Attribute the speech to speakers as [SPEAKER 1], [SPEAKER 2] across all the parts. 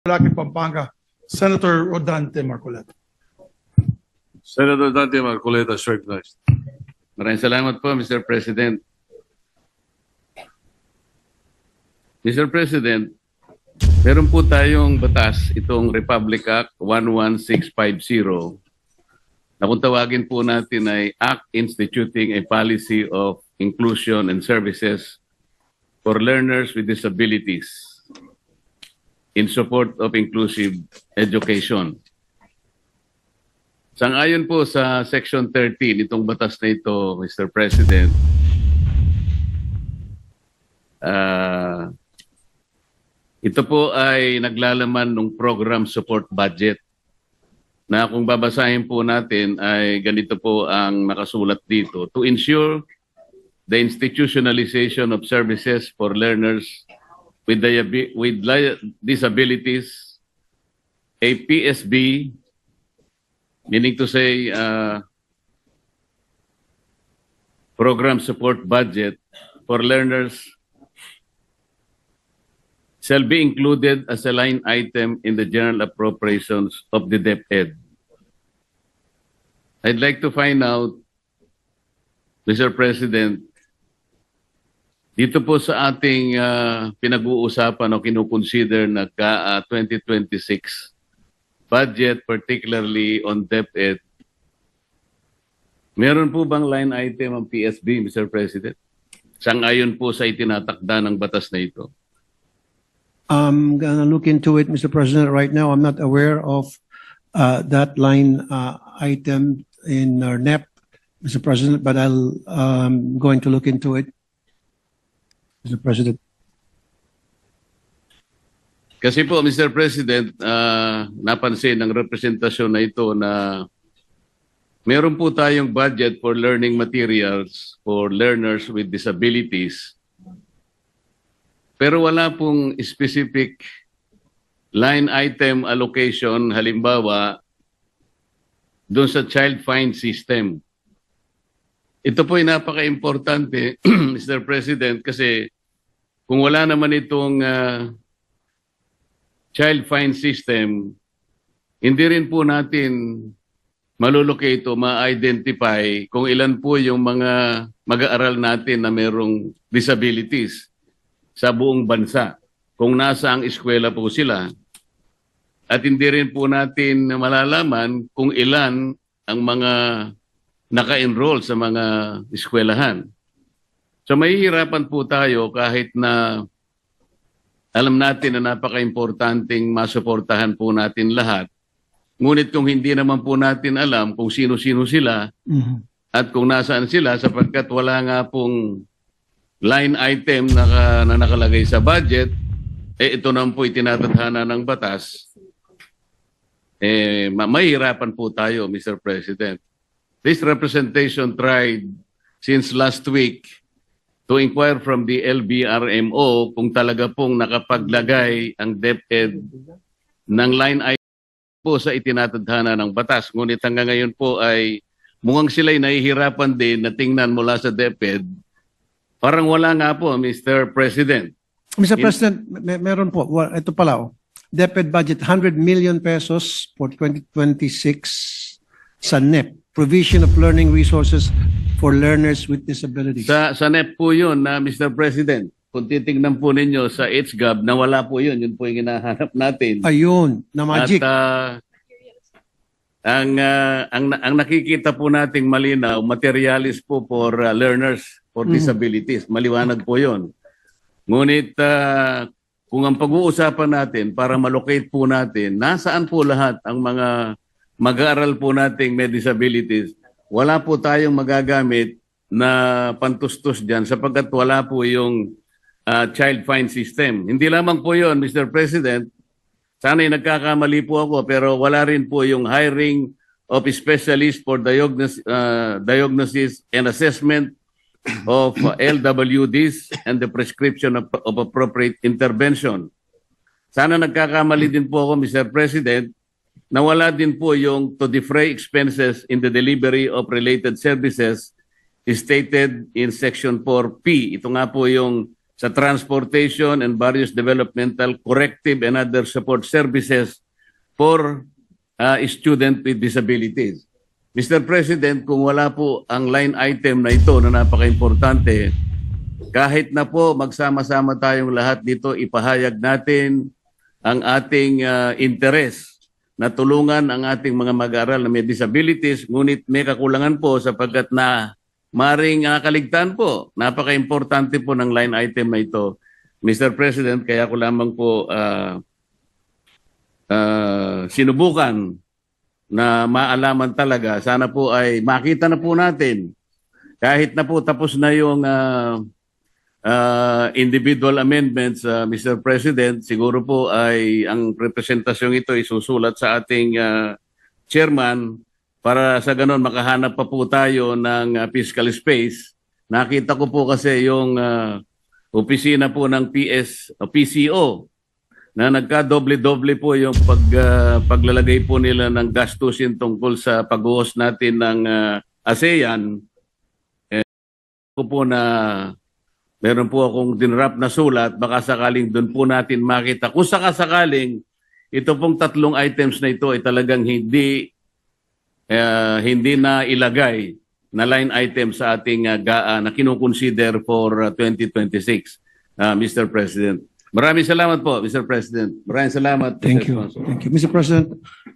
[SPEAKER 1] Lucky, Pampanga, Senator Rodante Marcoleta.
[SPEAKER 2] Senator Dante Marcoleta, short notes. Maraming salamat po, Mr. President. Mr. President, meron po tayong batas, itong Republic Act 11650, na kung tawagin po natin ay Act Instituting a Policy of Inclusion and Services for Learners with Disabilities in support of inclusive education. Sang-ayon po sa Section 13, itong batas na ito, Mr. President, ito po ay naglalaman ng program support budget na kung babasahin po natin ay ganito po ang nakasulat dito. To ensure the institutionalization of services for learners with disabilities, a PSB, meaning to say program support budget for learners shall be included as a line item in the general appropriations of the DepEd. I'd like to find out, Mr. President, dito po sa ating pinag-uusapan o kinukonsider na 2026 budget, particularly on DepEd, meron po bang line item ang PSB, Mr. President? Sang-ayon po sa itinatakda ng batas na ito.
[SPEAKER 3] I'm gonna look into it, Mr. President. Right now, I'm not aware of that line item in our NEP, Mr. President, but I'll going to look into it, Mr. President.
[SPEAKER 2] Kasi po, Mr. President, napansin ng representasyon na ito na meron po tayong budget for learning materials for learners with disabilities. Pero wala pong specific line item allocation, halimbawa, doon sa child fine system. Ito po ay napaka-importante, Mr. President, kasi kung wala naman itong child fine system, hindi rin po natin malulocate o ma-identify kung ilan po yung mga mag-aaral natin na merong disabilities sa buong bansa, kung nasa ang eskwela po sila. At hindi rin po natin malalaman kung ilan ang mga naka-enroll sa mga eskwelahan. So mahihirapan po tayo kahit na alam natin na napaka-importanting masuportahan po natin lahat. Ngunit kung hindi naman po natin alam kung sino-sino sila at kung nasaan sila, sapagkat wala nga pong line item na nakalagay sa budget, ito naman po itinatadhana ng batas, mahihirapan po tayo, Mr. President. This representation tried since last week to inquire from the LBRMO kung talaga pong nakapaglagay ang DepEd ng line item po sa itinatadhana ng batas. Ngunit hanggang ngayon po ay mukhang sila'y nahihirapan din na tingnan mula sa DepEd. Parang wala nga po, Mr. President.
[SPEAKER 3] Mr. President, meron po. Ito pala, DepEd budget 100 million pesos for 2026 sa NEP. Provision of learning resources for learners with disabilities.
[SPEAKER 2] Sa NEP po yun, Mr. President. Kung titignan po ninyo sa HGAB, nawala po yun. Yun po yung hinahanap natin.
[SPEAKER 3] Ayun, na magic.
[SPEAKER 2] At ang nakikita po nating malinaw, materialis po for learners for disabilities. Maliwanag po yun. Ngunit kung ang pag-uusapan natin para malocate po natin, nasaan po lahat ang mga mag-aaral po nating may disabilities, wala po tayong magagamit na pantustos dyan sapagkat wala po yung child fine system. Hindi lamang po yon, Mr. President. Sana'y nagkakamali po ako pero wala rin po yung hiring of specialists for diagnosis and assessment of LWDs and the prescription of appropriate intervention. Sana nagkakamali din po ako, Mr. President, nawala din po yung to defray expenses in the delivery of related services stated in Section 4P. Ito nga po yung sa transportation and various developmental, corrective and other support services for student with disabilities. Mr. President, kung wala po ang line item na ito na napaka-importante, kahit na po magsama-sama tayong lahat dito, ipahayag natin ang ating interes na tulungan ang ating mga mag-aaral na may disabilities, ngunit may kakulangan po sapagkat na maring nakaligtaan po. Napaka-importante po ng line item na ito. Mr. President, kaya ko lamang po sinubukan na maalaman talaga. Sana po ay makita na po natin. Kahit na po tapos na yung individual amendments, Mr. President, siguro po ay ang representasyong ito isusulat sa ating chairman para sa ganon makahanap pa po tayo ng fiscal space. Nakita ko po kasi yung opisina po ng PCO na nagka-doble-doble po yung paglalagay po nila ng gastusin tungkol sa pag-host natin ng ASEAN. Ko po na meron po akong dinrap na sulat, baka sakaling doon po natin makita. Kung sakasakaling, ito pong tatlong items na ito ay talagang hindi na ilagay na line item sa ating GAA na kinukonsider for 2026, Mr. President. Maraming salamat po, Mr. President. Maraming salamat.
[SPEAKER 3] Thank you. Thank you. Mr. President,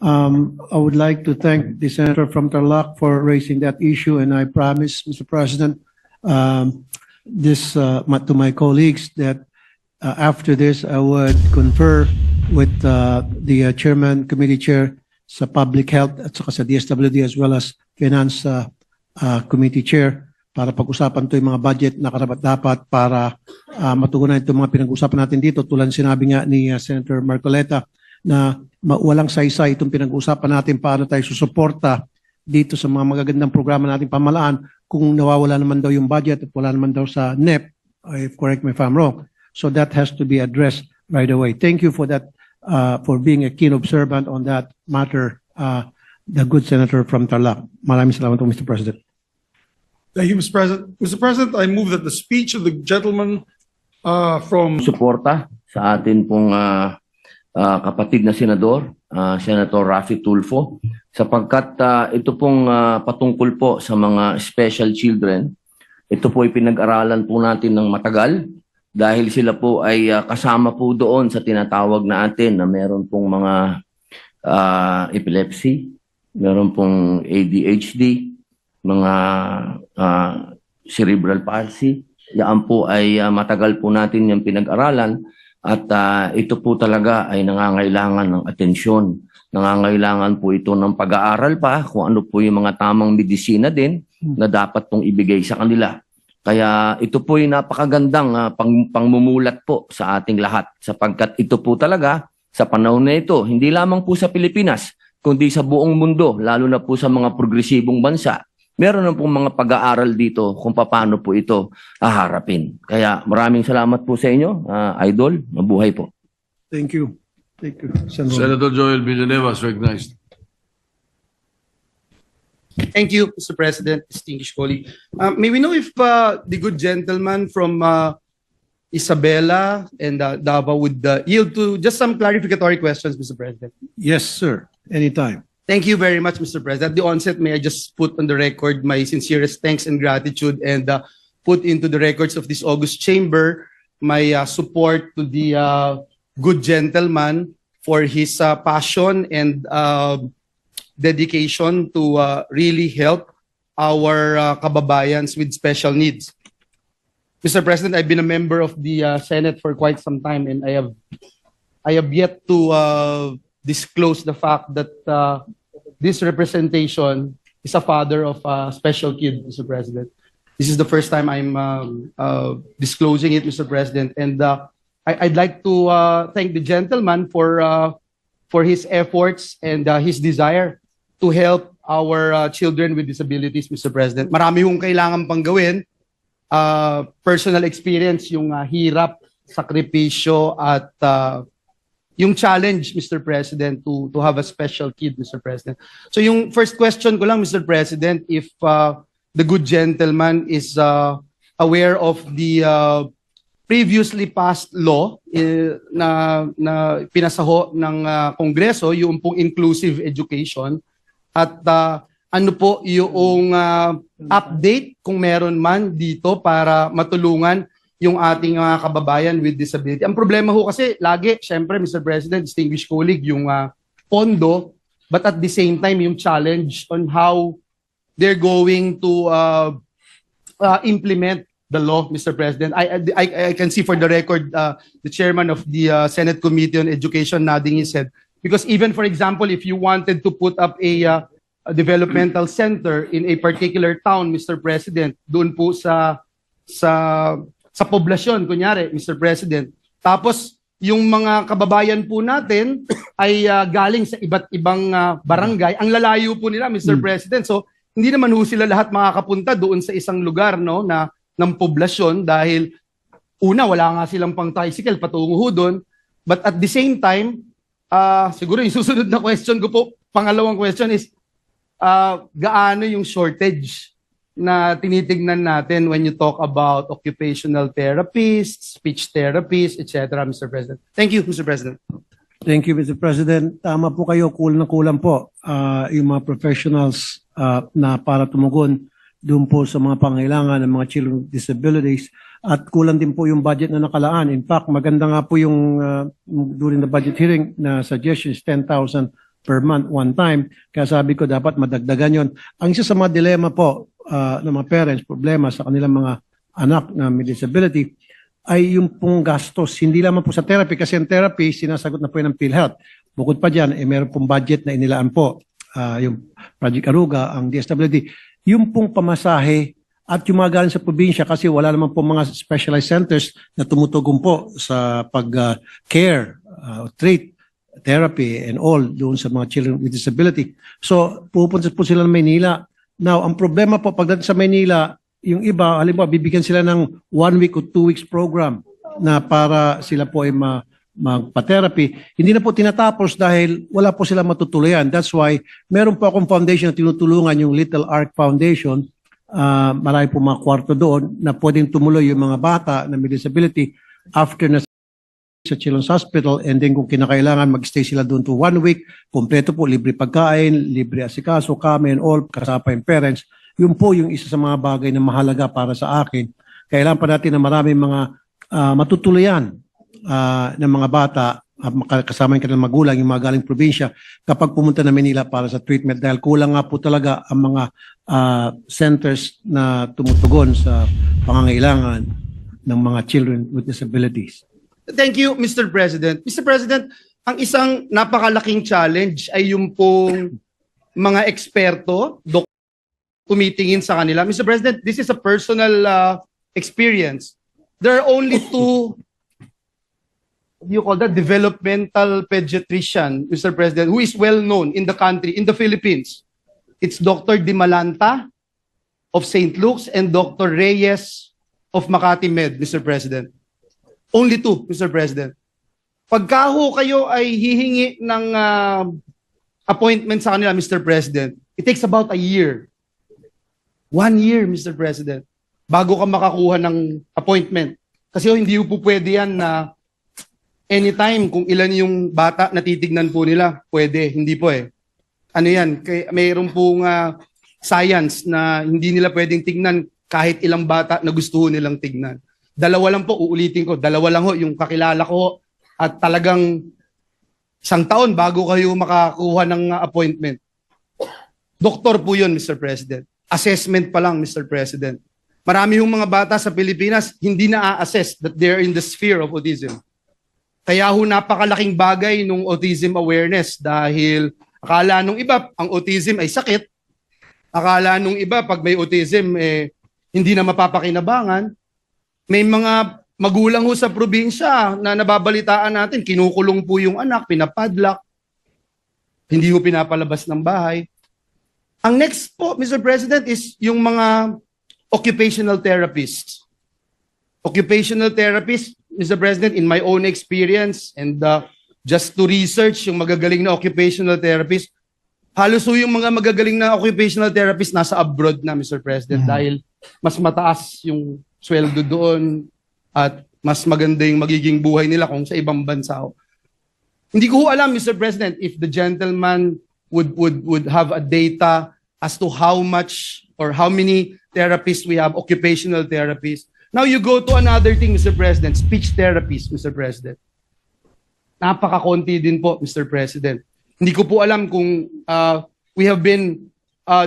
[SPEAKER 3] I would like to thank the Senator from Tarlac for raising that issue, and I promise, Mr. President, to my colleagues that after this, I would confer with the Chairman, Committee Chair sa Public Health at saka sa DSWD as well as Finance Committee Chair para pag-usapan ito yung mga budget na karapat-dapat para matugunan itong mga pinag-usapan natin dito. Tulad sinabi nga ni Senator Marcoleta na walang saysay itong pinag-usapan natin paano tayo susuporta dito sa mga magagandang programa nating pamalaan kung nawawala naman daw yung budget at wala naman daw sa NEP, if correct me if I'm wrong. So that has to be addressed right away. Thank you for that, for being a keen observant on that matter, the good Senator from Tarlac. Maraming salamat po, Mr. President.
[SPEAKER 1] Thank you, Mr. President. Mr. President, I move that the speech of the gentleman from...
[SPEAKER 4] Suporta sa atin pong kapatid na senador, Senator Raffy Tulfo, sapagkat ito pong patungkol po sa mga special children. Ito po ay pinag-aralan po natin ng matagal dahil sila po ay kasama po doon sa tinatawag natin na meron pong mga epilepsy, meron pong ADHD, mga cerebral palsy. Yan po ay matagal po natin yung pinag-aralan at ito po talaga ay nangangailangan ng atensyon. Nangangailangan po ito ng pag-aaral pa kung ano po yung mga tamang medisina din na dapat pong ibigay sa kanila. Kaya ito po yung napakagandang pangmumulat po sa ating lahat sapagkat ito po talaga sa panahon na ito, hindi lamang po sa Pilipinas, kundi sa buong mundo, lalo na po sa mga progresibong bansa. Meron na pong mga pag-aaral dito kung paano po ito haharapin. Kaya maraming salamat po sa inyo, Idol. Mabuhay po.
[SPEAKER 3] Thank you. Thank you,
[SPEAKER 5] Senator Joel Villanueva is recognized.
[SPEAKER 6] Thank you, Mr. President, distinguished colleague. May we know if the good gentleman from Isabela and Davao would yield to just some clarificatory questions, Mr. President?
[SPEAKER 3] Yes, sir. Anytime.
[SPEAKER 6] Thank you very much, Mr. President. At the onset, may I just put on the record my sincerest thanks and gratitude and put into the records of this August chamber my support to the good gentleman for his passion and dedication to really help our kababayans with special needs. Mr. President, I've been a member of the Senate for quite some time, and I have yet to disclose the fact that this representation is a father of a special kid, Mr. President. This is the first time I'm disclosing it, Mr. President, and I'd like to thank the gentleman for his efforts and his desire to help our children with disabilities, Mr. President. Marami yung kailangan pang gawin. Personal experience, yung hirap, sakripisyo, at yung challenge, Mr. President, to have a special kid, Mr. President. So yung first question ko lang, Mr. President, if the good gentleman is aware of the previously passed law na pinasaho ng Kongreso, yung pong inclusive education. At ano po yung update kung meron man dito para matulungan yung ating mga kababayan with disability. Ang problema ho kasi lagi, syempre Mr. President, distinguished colleague, yung pondo, but at the same time yung challenge on how they're going to implement the law, Mr. President. I can see for the record the chairman of the Senate Committee on Education nodding his head. Because even, for example, if you wanted to put up a developmental center in a particular town, Mr. President, doon po sa poblasyon, kunyari, Mr. President. Tapos, yung mga kababayan po natin ay galing sa iba't ibang barangay. Ang lalayo po nila, Mr. President. So, hindi naman ho sila lahat makakapunta doon sa isang lugar, no, ng poblasyon dahil una, wala nga silang pang tricycle patungo ho doon. But at the same time, siguro yung susunod na question ko po, pangalawang question is, gaano yung shortage na tinitignan natin when you talk about occupational therapists, speech therapists, etc., Mr. President. Thank you, Mr. President.
[SPEAKER 3] Thank you, Mr. President. Tama po kayo, kulang na kulang po yung mga professionals na para tumugon doon po sa mga pangailangan ng mga children with disabilities at kulang din po yung budget na nakalaan. In fact, maganda nga po yung during the budget hearing na suggestion is 10,000 per month one time. Kaya sabi ko dapat madagdagan yon. Ang isa sa mga dilema po ng mga parents, problema sa kanilang mga anak na may disability ay yung pong gastos. Hindi lamang po sa therapy kasi ang therapy sinasagot na po yun ng PhilHealth. Bukod pa dyan, meron pong budget na inilaan po yung Project Aruga, ang DSWD. Yung pong pamasahe at yung mga galing sa probinsya kasi wala naman po mga specialized centers na tumutugon po sa pag-care, treat, therapy and all doon sa mga children with disability. So pupunta po sila ng Maynila. Now, ang problema po pagdating sa Maynila, yung iba, halimbawa, bibigyan sila ng 1 week o 2 weeks program na para sila po ay magpa-therapy. Hindi na po tinatapos dahil wala po sila matutuluyan. That's why meron po akong foundation na tinutulungan, yung Little Arc Foundation. Marami po mga kwarto doon na pwedeng tumuloy yung mga bata na may disability after na sa Children's Hospital, and then kung kinakailangan mag-stay sila doon to 1 week, kompleto po, libre pagkain, libre asikaso, kami and all, kasama yung parents. Yun po yung isa sa mga bagay na mahalaga para sa akin. Kailangan pa natin na maraming mga matutuluyan ng mga bata, kasama yung kanilang magulang, yung mga galing probinsya, kapag pumunta na Manila para sa treatment dahil kulang nga po talaga ang mga centers na tumutugon sa pangangailangan ng mga children with disabilities.
[SPEAKER 6] Thank you, Mr. President. Mr. President, ang isang napakalaking challenge ay yung pong mga eksperto, tumitingin sa kanila. Mr. President, this is a personal experience. There are only two, what do you call that, developmental pediatrician, Mr. President, who is well known in the country, in the Philippines. It's Dr. Dimalanta of St. Luke's and Dr. Reyes of Makati Med, Mr. President. Only two, Mr. President. Pagka ho kayo ay hihingi ng appointment sa kanila, Mr. President, it takes about a year. 1 year, Mr. President, bago ka makakuha ng appointment. Kasi hindi po pwede yan na anytime kung ilan yung bata na titignan po nila, pwede. Hindi po eh. Ano yan? Mayroon pong science na hindi nila pwedeng tignan kahit ilang bata na gusto nilang tignan. Dalawa lang po, uulitin ko, dalawa lang ho yung kakilala ko at talagang 1 taon bago kayo makakuha ng appointment. Doktor po yun, Mr. President. Assessment pa lang, Mr. President. Marami yung mga bata sa Pilipinas hindi na-assess that they're in the sphere of autism. Kaya ho napakalaking bagay nung autism awareness dahil akala nung iba ang autism ay sakit. Akala nung iba pag may autism hindi na mapapakinabangan. May mga magulang ho sa probinsya na nababalitaan natin, kinukulong po yung anak, pinapadlock, hindi ho pinapalabas ng bahay. Ang next po, Mr. President, is yung mga occupational therapists. Occupational therapists, Mr. President, in my own experience and just to research yung magagaling na occupational therapists, halos ho yung mga magagaling na occupational therapists nasa abroad na, Mr. President, dahil mas mataas yung sweldo doon at mas maganda yung magiging buhay nila kung sa ibang bansa. Hindi ko alam, Mr. President, if the gentleman would have a data as to how much or how many therapists we have, occupational therapists. Now you go to another thing, Mr. President, speech therapists, Mr. President. Napakakonti din po, Mr. President. Hindi ko po alam kung we have been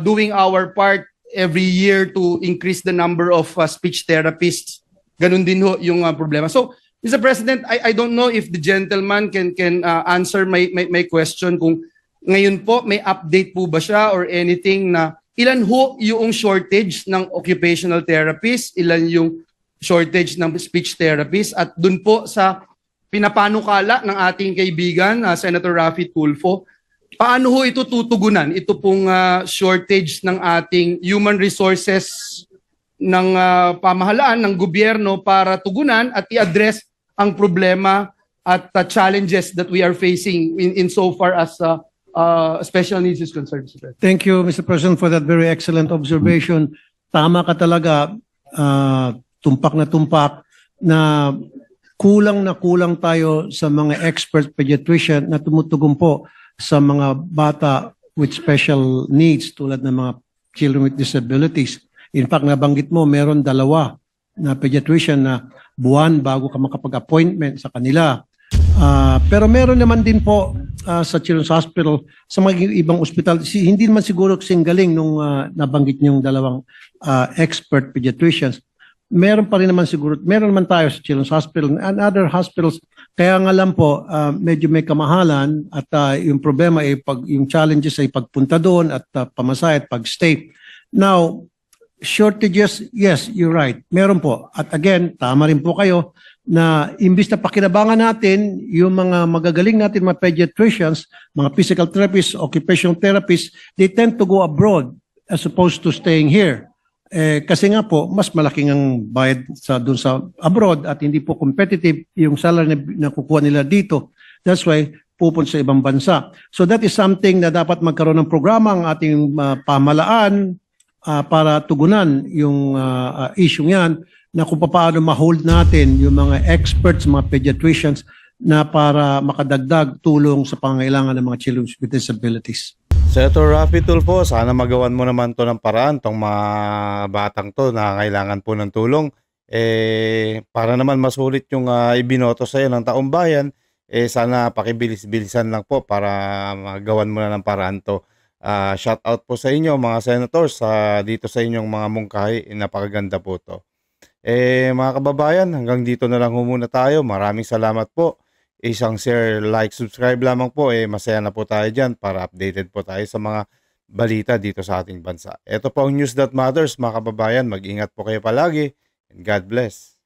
[SPEAKER 6] doing our part every year to increase the number of speech therapists. Ganun din ho yung problema. So, Mr. President, I don't know if the gentleman can answer my question kung ngayon po may update po ba siya or anything na ilan ho yung shortage ng occupational therapists, ilan yung shortage ng speech therapists, at dun po sa pinapanukala ng ating kaibigan, Senator Raffy Tulfo, paano ho ito tutugunan? Ito pong shortage ng ating human resources ng pamahalaan, ng gobyerno para tugunan at i-address ang problema at challenges that we are facing in so far as special needs is concerned.
[SPEAKER 3] Thank you, Mr. President, for that very excellent observation. Tama ka talaga, tumpak na kulang tayo sa mga expert pediatrician na tumutugon po sa mga bata with special needs tulad ng mga children with disabilities. In fact, nabanggit mo, meron 2 na pediatrician na buwan bago ka makapag-appointment sa kanila. Pero meron naman din po sa Children's Hospital, sa mga ibang ospital, hindi naman siguro kasing galing nung nabanggit niyong 2 expert pediatricians. Meron pa rin naman siguro, meron naman tayo sa Children's Hospital and other hospitals. Kaya nga lang po, medyo may kamahalan at yung problema ay yung challenges ay pagpunta doon at pamasahe at pag-stay. Now, shortages, yes, you're right. Meron po. At again, tama rin po kayo na imbis na pakinabangan natin yung mga magagaling natin, mga pediatricians, mga physical therapists, occupational therapists, they tend to go abroad as opposed to staying here. Kasi nga po, mas malaking ang bayad doon sa abroad at hindi po competitive yung salary na kukuha nila dito. That's why pupunta sa ibang bansa. So that is something na dapat magkaroon ng programa ang ating pamahalaan para tugunan yung issue yan na kung paano ma-hold natin yung mga experts, mga pediatricians na para makadagdag tulong sa pangangailangan ng mga children with disabilities.
[SPEAKER 7] Senator Raffy Tulfo, sana magawan mo naman to ng paraan tong mga batang to na kailangan po ng tulong. Para naman masulit yung ibinoto sa iyo ng taong bayan, sana pakibilis-bilisan lang po para magawan mo na ng paraan to. Shout out po sa inyo mga senators dito sa inyong mga mungkahi, napakaganda po to. Mga kababayan, hanggang dito na lang muna tayo. Maraming salamat po. Isang share, like, subscribe lamang po. Masaya na po tayo dyan para updated po tayo sa mga balita dito sa ating bansa. Ito po ang News That Matters, mga kababayan. Mag-ingat po kayo palagi and God bless.